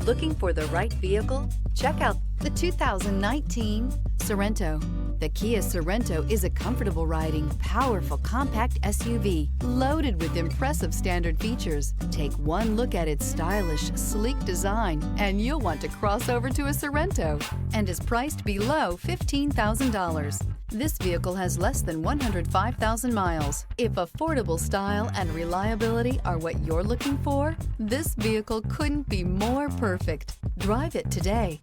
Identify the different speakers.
Speaker 1: Looking for the right vehicle? Check out the 2019 Sorento. The Kia Sorento is a comfortable riding, powerful compact SUV loaded with impressive standard features. Take one look at its stylish, sleek design and you'll want to cross over to a Sorento, and is priced below $15,000. This vehicle has less than 105,000 miles. If affordable style and reliability are what you're looking for, this vehicle couldn't be more perfect. Drive it today.